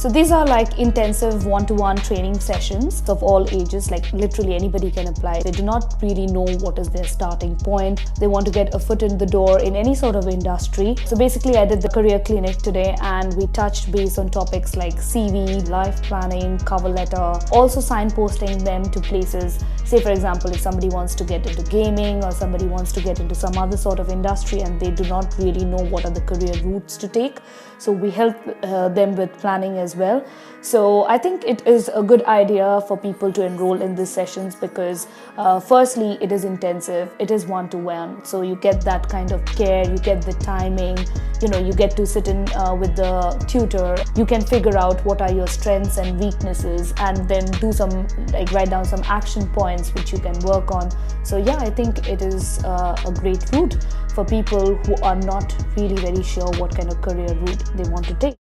So these are like intensive one-to-one training sessions of all ages, like literally anybody can apply. They do not really know what is their starting point. They want to get a foot in the door in any sort of industry. So basically I did the career clinic today and we touched base on topics like CV, life planning, cover letter, also signposting them to places. Say for example, if somebody wants to get into gaming or somebody wants to get into some other sort of industry and they do not really know what are the career routes to take. So we help them with planning as well. So I think it is a good idea for people to enroll in these sessions because firstly, it is intensive, it is one-to-one. So you get that kind of care, you get the timing, you get to sit in with the tutor. You can figure out what are your strengths and weaknesses and then do write down some action points which you can work on. So yeah, I think it is a great route for people who are not really very sure what kind of career route they want to take.